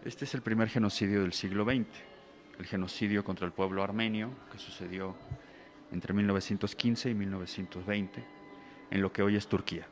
Este es el primer genocidio del siglo XX, el genocidio contra el pueblo armenio que sucedió entre 1915 y 1920 en lo que hoy es Turquía.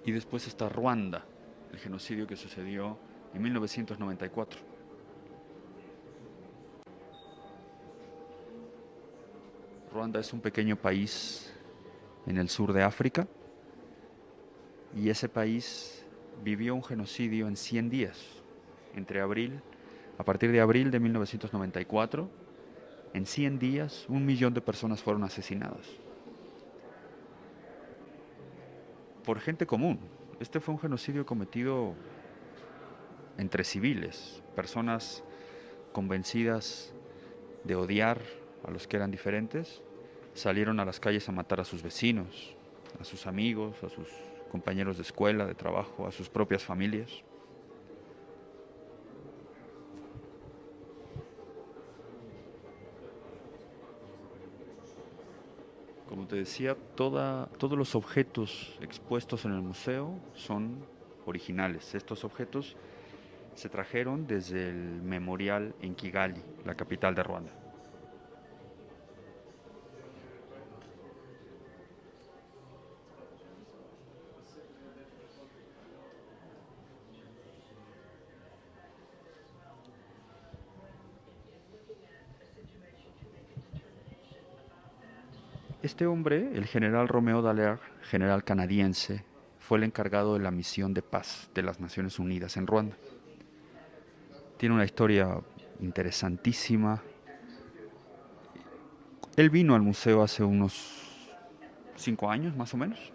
Y después está Ruanda, el genocidio que sucedió en 1994. Ruanda es un pequeño país en el sur de África y ese país vivió un genocidio en 100 días, a partir de abril de 1994, en 100 días 1 millón de personas fueron asesinadas por gente común. Este fue un genocidio cometido entre civiles, personas convencidas de odiar a los que eran diferentes, salieron a las calles a matar a sus vecinos, a sus amigos, a sus compañeros de escuela, de trabajo, a sus propias familias. Como te decía, todos los objetos expuestos en el museo son originales. Estos objetos se trajeron desde el memorial en Kigali, la capital de Ruanda. Este hombre, el general Romeo Dallaire, general canadiense, fue el encargado de la misión de paz de las Naciones Unidas en Ruanda. Tiene una historia interesantísima. Él vino al museo hace unos 5 años más o menos.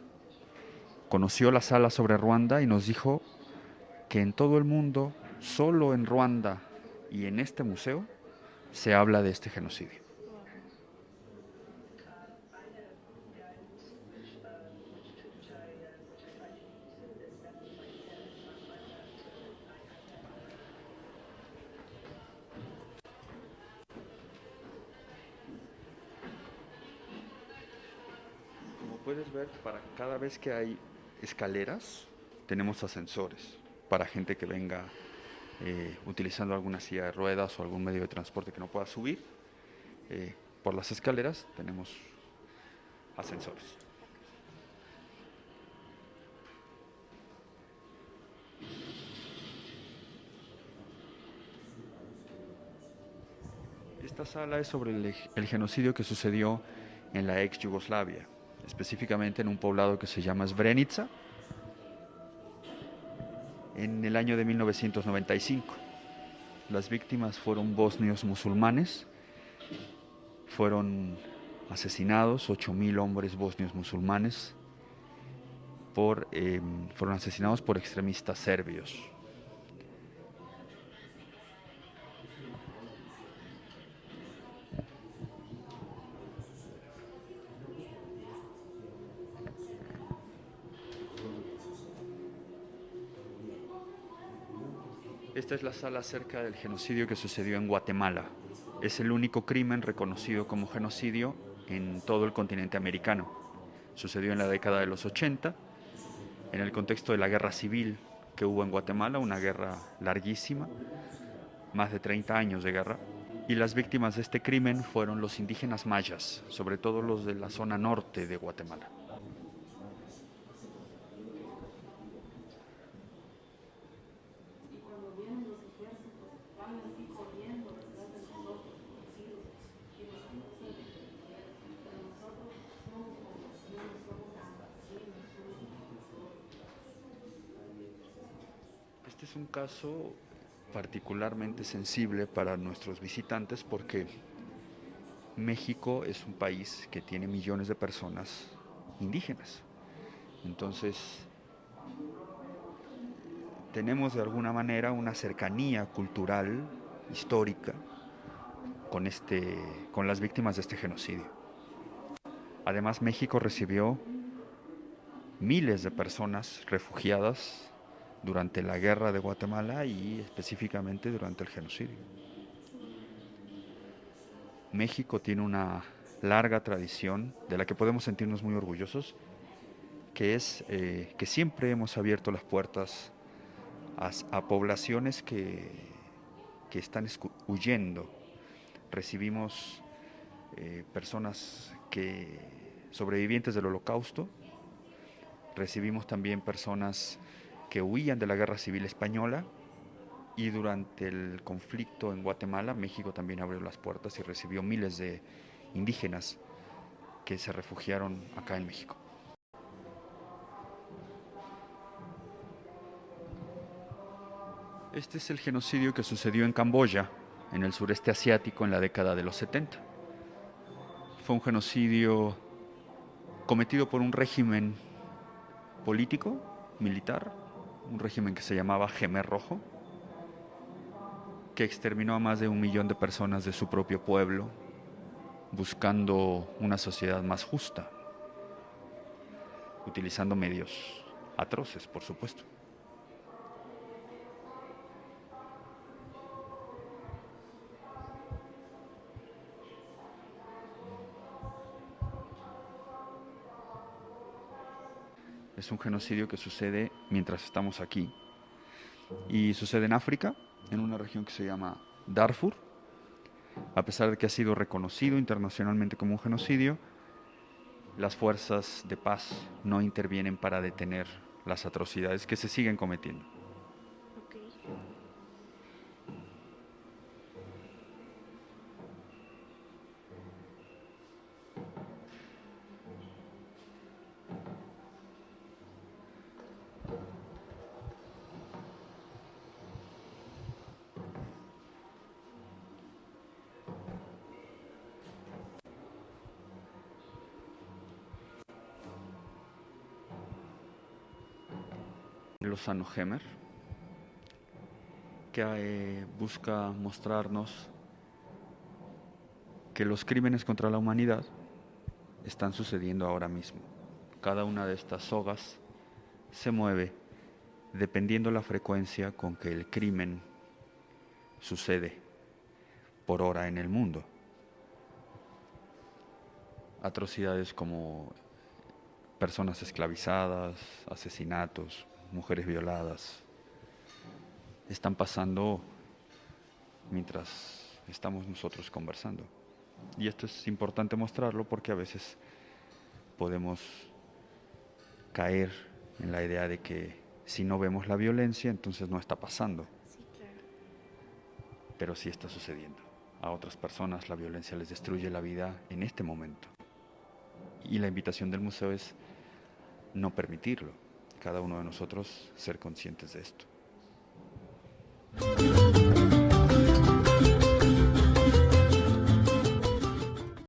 Conoció la sala sobre Ruanda y nos dijo que en todo el mundo, solo en Ruanda y en este museo, se habla de este genocidio. Como puedes ver, para cada vez que hay escaleras, tenemos ascensores para gente que venga utilizando alguna silla de ruedas o algún medio de transporte que no pueda subir. eh, por las escaleras tenemos ascensores. Esta sala es sobre el genocidio que sucedió en la ex Yugoslavia, específicamente en un poblado que se llama Srebrenica, en el año de 1995. Las víctimas fueron bosnios musulmanes, fueron asesinados 8.000 hombres bosnios musulmanes, fueron asesinados por extremistas serbios. Esta es la sala acerca del genocidio que sucedió en Guatemala. Es el único crimen reconocido como genocidio en todo el continente americano. Sucedió en la década de los 80, en el contexto de la guerra civil que hubo en Guatemala, una guerra larguísima, más de 30 años de guerra. Y las víctimas de este crimen fueron los indígenas mayas, sobre todo los de la zona norte de Guatemala. Este es un caso particularmente sensible para nuestros visitantes porque México es un país que tiene millones de personas indígenas. Entonces, tenemos de alguna manera una cercanía cultural, histórica, con las víctimas de este genocidio. Además, México recibió miles de personas refugiadas durante la guerra de Guatemala y específicamente durante el genocidio. México tiene una larga tradición de la que podemos sentirnos muy orgullosos, que es que siempre hemos abierto las puertas a poblaciones que están huyendo. Recibimos personas sobrevivientes del Holocausto, recibimos también personas que huían de la Guerra Civil Española, y durante el conflicto en Guatemala, México también abrió las puertas y recibió miles de indígenas que se refugiaron acá en México. Este es el genocidio que sucedió en Camboya, en el sureste asiático, en la década de los 70. Fue un genocidio cometido por un régimen político, militar, un régimen que se llamaba Khmer Rojo, que exterminó a más de 1 millón de personas de su propio pueblo, buscando una sociedad más justa, utilizando medios atroces, por supuesto. Es un genocidio que sucede mientras estamos aquí y sucede en África, en una región que se llama Darfur. A pesar de que ha sido reconocido internacionalmente como un genocidio, las fuerzas de paz no intervienen para detener las atrocidades que se siguen cometiendo. Okay. Lozano Hemer, que busca mostrarnos que los crímenes contra la humanidad están sucediendo ahora mismo. Cada una de estas sogas se mueve dependiendo la frecuencia con que el crimen sucede por hora en el mundo. Atrocidades como personas esclavizadas, asesinatos, mujeres violadas, están pasando mientras estamos nosotros conversando. Y esto es importante mostrarlo porque a veces podemos caer en la idea de que si no vemos la violencia, entonces no está pasando. Sí, claro. Pero sí está sucediendo. A otras personas la violencia les destruye la vida en este momento. Y la invitación del museo es no permitirlo. Cada uno de nosotros ser conscientes de esto.